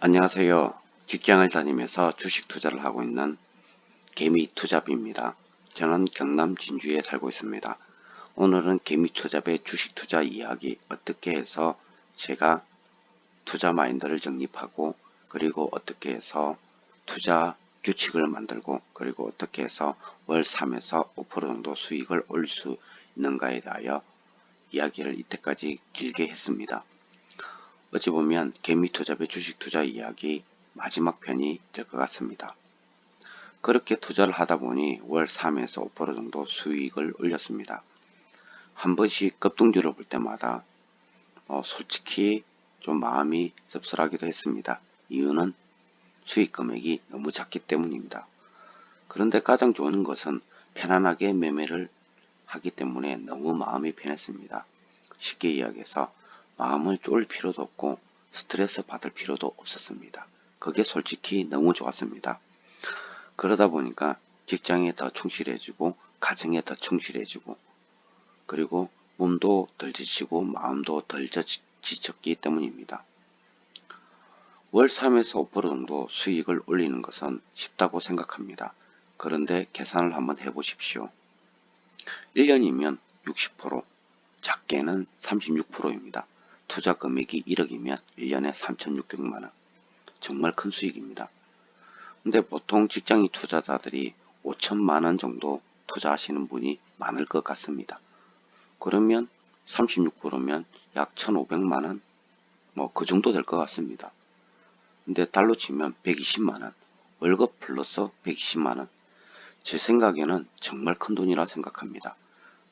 안녕하세요. 직장을 다니면서 주식 투자를 하고 있는 개미투잡입니다. 저는 경남 진주에 살고 있습니다. 오늘은 개미투잡의 주식 투자 이야기, 어떻게 해서 제가 투자 마인드를 정립하고, 그리고 어떻게 해서 투자 규칙을 만들고, 그리고 어떻게 해서 월 3에서 5% 정도 수익을 올릴 수 있는가에 대하여 이야기를 이때까지 길게 했습니다. 어찌 보면 개미투잡의 주식 투자 이야기 마지막 편이 될 것 같습니다. 그렇게 투자를 하다 보니 월 3에서 5% 정도 수익을 올렸습니다. 한 번씩 급등주를 볼 때마다 솔직히 좀 마음이 씁쓸하기도 했습니다. 이유는 수익 금액이 너무 작기 때문입니다. 그런데 가장 좋은 것은 편안하게 매매를 하기 때문에 너무 마음이 편했습니다. 쉽게 이야기해서 마음을 쫄 필요도 없고 스트레스 받을 필요도 없었습니다. 그게 솔직히 너무 좋았습니다. 그러다 보니까 직장에 더 충실해지고 가정에 더 충실해지고, 그리고 몸도 덜 지치고 마음도 덜 지쳤기 때문입니다. 월 3에서 5% 정도 수익을 올리는 것은 쉽다고 생각합니다. 그런데 계산을 한번 해보십시오. 1년이면 60%, 작게는 36%입니다. 투자 금액이 1억이면 1년에 3,600만원. 정말 큰 수익입니다. 근데 보통 직장인 투자자들이 5천만원 정도 투자하시는 분이 많을 것 같습니다. 그러면 36%면 약 1,500만원, 그 정도 될 것 같습니다. 근데 달러 치면 120만원, 월급 플러스 120만원. 제 생각에는 정말 큰 돈이라 생각합니다.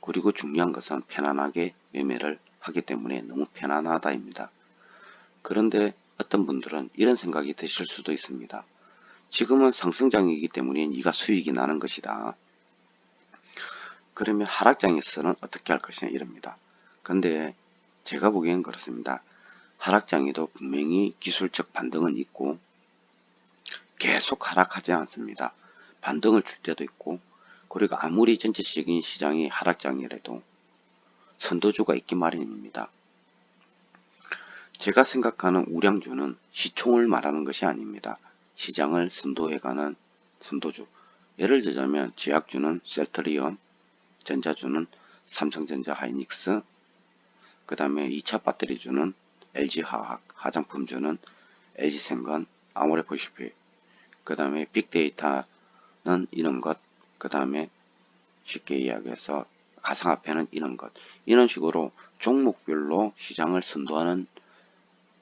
그리고 중요한 것은 편안하게 매매를 하기 때문에 너무 편안하다입니다. 그런데 어떤 분들은 이런 생각이 드실 수도 있습니다. 지금은 상승장이기 때문에 네가 수익이 나는 것이다. 그러면 하락장에서는 어떻게 할 것이냐 이럽니다. 근데 제가 보기엔 그렇습니다. 하락장에도 분명히 기술적 반등은 있고 계속 하락하지 않습니다. 반등을 줄 때도 있고, 그리고 아무리 전체적인 시장이 하락장이라도 선도주가 있기 마련입니다. 제가 생각하는 우량주는 시총을 말하는 것이 아닙니다. 시장을 선도해가는 선도주. 예를 들자면 제약주는 셀트리온, 전자주는 삼성전자 하이닉스, 그 다음에 2차 배터리주는 LG화학, 화장품주는 LG생건, 아모레퍼시픽, 그 다음에 빅데이터는 이런 것, 그 다음에 쉽게 이야기해서 가상화폐는 이런 것, 이런 식으로 종목별로 시장을 선도하는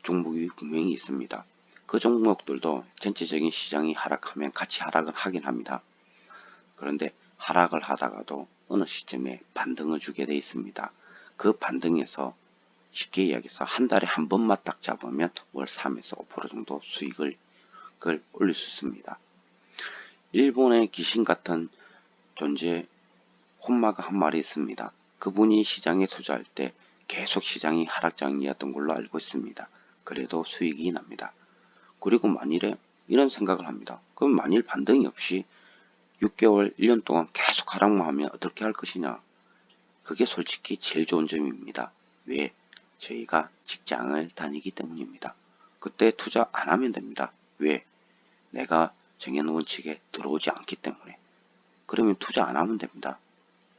종목이 분명히 있습니다. 그 종목들도 전체적인 시장이 하락하면 같이 하락은 하긴 합니다. 그런데 하락을 하다가도 어느 시점에 반등을 주게 되어 있습니다. 그 반등에서 쉽게 이야기해서 한 달에 한 번만 딱 잡으면 월 3에서 5% 정도 수익을 올릴 수 있습니다. 일본의 귀신 같은 존재 혼마가 한 마리 있습니다. 그분이 시장에 투자할 때 계속 시장이 하락장이었던 걸로 알고 있습니다. 그래도 수익이 납니다. 그리고 만일에 이런 생각을 합니다. 그럼 만일 반등이 없이 6개월, 1년 동안 계속 하락만 하면 어떻게 할 것이냐. 그게 솔직히 제일 좋은 점입니다. 왜? 저희가 직장을 다니기 때문입니다. 그때 투자 안 하면 됩니다. 왜? 내가 정해놓은 원칙에 들어오지 않기 때문에. 그러면 투자 안 하면 됩니다.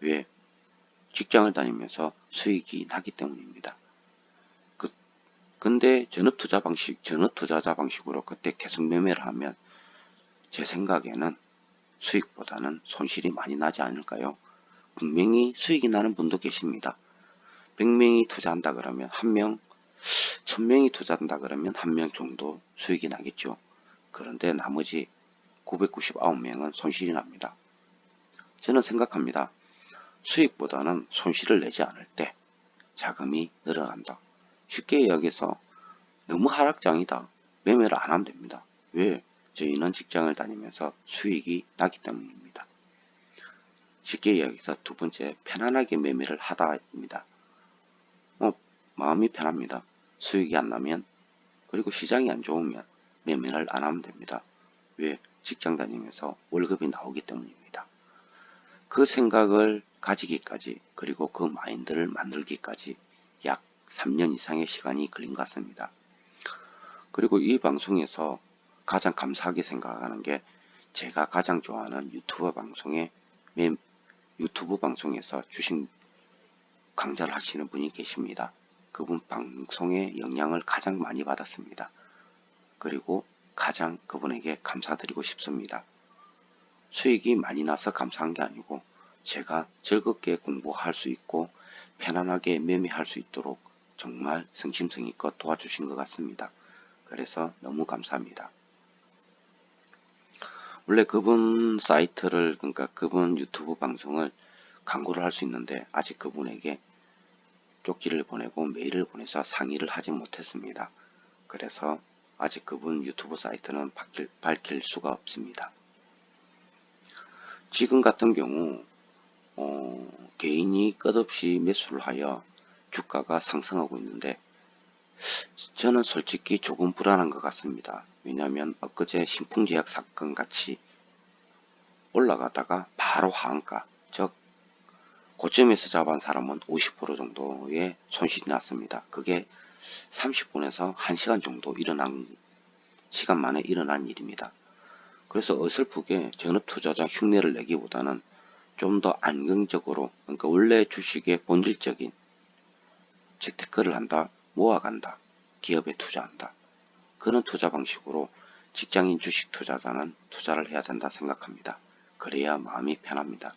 왜? 직장을 다니면서 수익이 나기 때문입니다. 근데 전업투자자 방식으로 그때 계속 매매를 하면 제 생각에는 수익보다는 손실이 많이 나지 않을까요? 분명히 수익이 나는 분도 계십니다. 100명이 투자한다 그러면 1명, 1000명이 투자한다 그러면 1명 정도 수익이 나겠죠. 그런데 나머지 999명은 손실이 납니다. 저는 생각합니다. 수익보다는 손실을 내지 않을 때 자금이 늘어난다. 쉽게 이야기해서 너무 하락장이다. 매매를 안 하면 됩니다. 왜? 저희는 직장을 다니면서 수익이 나기 때문입니다. 쉽게 이야기해서 두 번째, 편안하게 매매를 하다입니다. 마음이 편합니다. 수익이 안 나면, 그리고 시장이 안 좋으면 매매를 안 하면 됩니다. 왜? 직장 다니면서 월급이 나오기 때문입니다. 그 생각을 가지기까지, 그리고 그 마인드를 만들기까지 약 3년 이상의 시간이 걸린 것 같습니다. 그리고 이 방송에서 가장 감사하게 생각하는 게 제가 가장 좋아하는 유튜브 방송에서 주식 강좌를 하시는 분이 계십니다. 그분 방송의 영향을 가장 많이 받았습니다. 그리고 가장 그분에게 감사드리고 싶습니다. 수익이 많이 나서 감사한 게 아니고 제가 즐겁게 공부할 수 있고 편안하게 매매할 수 있도록 정말 성심성의껏 도와주신 것 같습니다. 그래서 너무 감사합니다. 원래 그분 사이트를, 그러니까 그분 유튜브 방송을 광고를 할 수 있는데 아직 그분에게 쪽지를 보내고 메일을 보내서 상의를 하지 못했습니다. 그래서 아직 그분 유튜브 사이트는 밝힐 수가 없습니다. 지금 같은 경우 개인이 끝없이 매수를 하여 주가가 상승하고 있는데 저는 솔직히 조금 불안한 것 같습니다. 왜냐하면 엊그제 신풍제약 사건 같이 올라가다가 바로 하한가, 즉 고점에서 잡은 사람은 50% 정도의 손실이 났습니다. 그게 30분에서 1시간 정도 시간 만에 일어난 일입니다. 그래서 어설프게 전업투자자 흉내를 내기보다는 좀 더 안정적으로, 그러니까 원래 주식의 본질적인 재테크를 한다, 모아간다, 기업에 투자한다, 그런 투자 방식으로 직장인 주식 투자자는 투자를 해야 된다 생각합니다. 그래야 마음이 편합니다.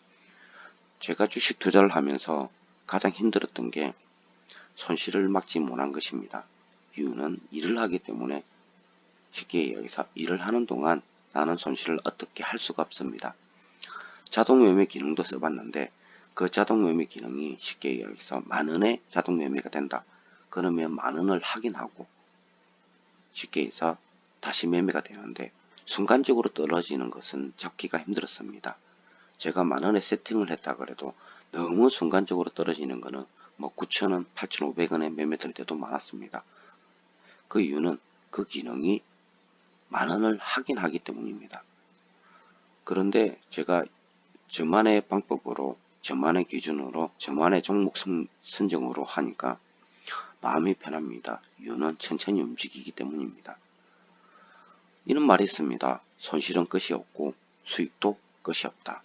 제가 주식 투자를 하면서 가장 힘들었던 게 손실을 막지 못한 것입니다. 이유는 일을 하기 때문에, 쉽게 이야기해서 일을 하는 동안 나는 손실을 어떻게 할 수가 없습니다. 자동 매매 기능도 써봤는데 그 자동 매매 기능이 쉽게 이야기해서 만원에 자동 매매가 된다. 그러면 만원을 확인하고 쉽게 해서 다시 매매가 되는데 순간적으로 떨어지는 것은 잡기가 힘들었습니다. 제가 만원에 세팅을 했다 그래도 너무 순간적으로 떨어지는 것은 뭐 9,000원, 8,500원에 매매될 때도 많았습니다. 그 이유는 그 기능이 만원을 확인하기 때문입니다. 그런데 제가 저만의 방법으로, 저만의 기준으로, 저만의 종목 선정으로 하니까 마음이 편합니다. 이유는 천천히 움직이기 때문입니다. 이런 말이 있습니다. 손실은 끝이 없고 수익도 끝이 없다.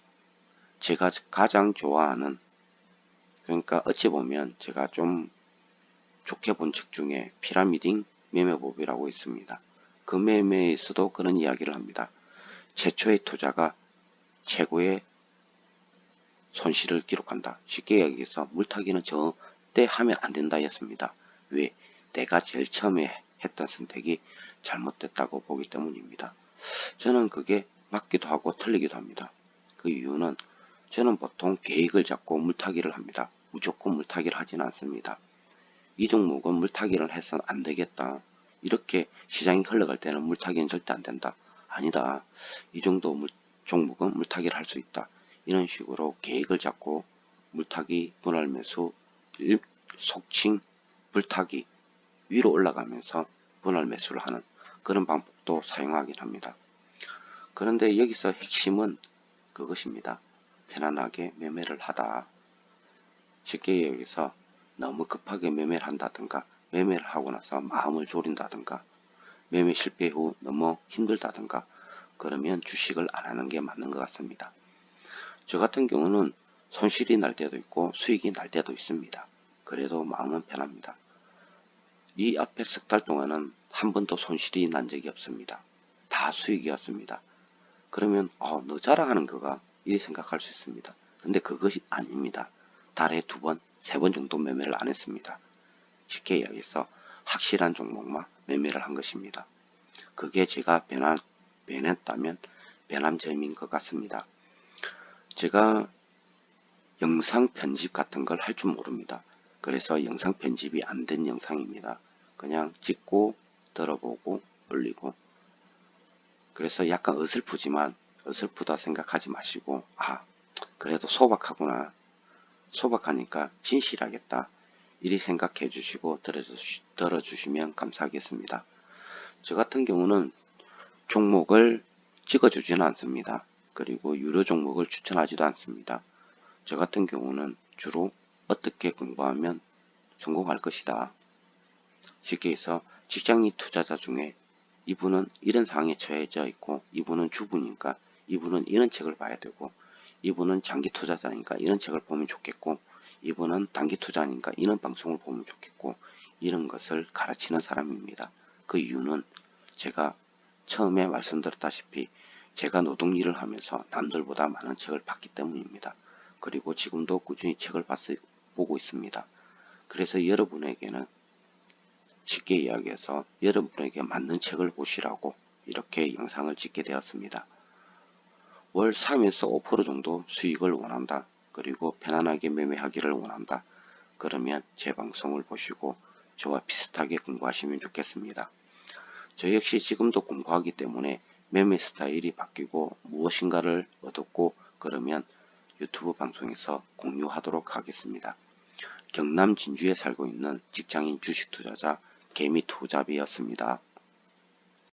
제가 가장 좋아하는, 그러니까 어찌 보면 제가 좀 좋게 본 책 중에 피라미딩 매매법이라고 있습니다. 그 매매에서도 그런 이야기를 합니다. 최초의 투자가 최고의 손실을 기록한다. 쉽게 이야기해서 물타기는 절대 하면 안 된다 였습니다. 왜? 내가 제일 처음에 했던 선택이 잘못됐다고 보기 때문입니다. 저는 그게 맞기도 하고 틀리기도 합니다. 그 이유는 저는 보통 계획을 잡고 물타기를 합니다. 무조건 물타기를 하지는 않습니다. 이 종목은 물타기를 해서는 안 되겠다. 이렇게 시장이 흘러갈 때는 물타기는 절대 안 된다. 아니다. 이 정도 종목은 물타기를 할 수 있다. 이런 식으로 계획을 잡고 물타기, 분할 매수, 속칭 불타기, 위로 올라가면서 분할 매수를 하는 그런 방법도 사용하긴 합니다. 그런데 여기서 핵심은 그것입니다. 편안하게 매매를 하다. 쉽게 여기서 너무 급하게 매매를 한다든가, 매매를 하고 나서 마음을 졸인다든가, 매매 실패 후 너무 힘들다든가, 그러면 주식을 안 하는 게 맞는 것 같습니다. 저 같은 경우는 손실이 날 때도 있고 수익이 날 때도 있습니다. 그래도 마음은 편합니다. 이 앞에 석 달 동안은 한 번도 손실이 난 적이 없습니다. 다 수익이었습니다. 그러면 너 자랑하는 거가, 이 생각할 수 있습니다. 근데 그것이 아닙니다. 달에 2번, 3번 정도 매매를 안 했습니다. 쉽게 이야기해서 확실한 종목만 매매를 한 것입니다. 그게 제가 변했다면 변함점인 것 같습니다. 제가 영상 편집 같은 걸 할 줄 모릅니다. 그래서 영상 편집이 안 된 영상입니다. 그냥 찍고 들어보고 올리고, 그래서 약간 어설프지만 어설프다 생각하지 마시고 그래도 소박하구나, 소박하니까 진실하겠다, 이리 생각해 주시고 들어주시면 감사하겠습니다. 저 같은 경우는 종목을 찍어주지는 않습니다. 그리고 유료 종목을 추천하지도 않습니다. 저 같은 경우는 주로 어떻게 공부하면 성공할 것이다. 쉽게 해서 직장인 투자자 중에 이분은 이런 상황에 처해져 있고, 이분은 주부니까 이분은 이런 책을 봐야 되고, 이분은 장기 투자자니까 이런 책을 보면 좋겠고, 이분은 단기 투자니까 이런 방송을 보면 좋겠고, 이런 것을 가르치는 사람입니다. 그 이유는 제가 처음에 말씀드렸다시피 제가 노동 일을 하면서 남들보다 많은 책을 봤기 때문입니다. 그리고 지금도 꾸준히 책을 보고 있습니다. 그래서 여러분에게는 쉽게 이야기해서 여러분에게 맞는 책을 보시라고 이렇게 영상을 찍게 되었습니다. 월 3에서 5% 정도 수익을 원한다. 그리고 편안하게 매매하기를 원한다. 그러면 제 방송을 보시고 저와 비슷하게 공부하시면 좋겠습니다. 저 역시 지금도 공부하기 때문에 매매 스타일이 바뀌고 무엇인가를 얻었고 그러면 유튜브 방송에서 공유하도록 하겠습니다. 경남 진주에 살고 있는 직장인 주식 투자자 개미 투잡이었습니다.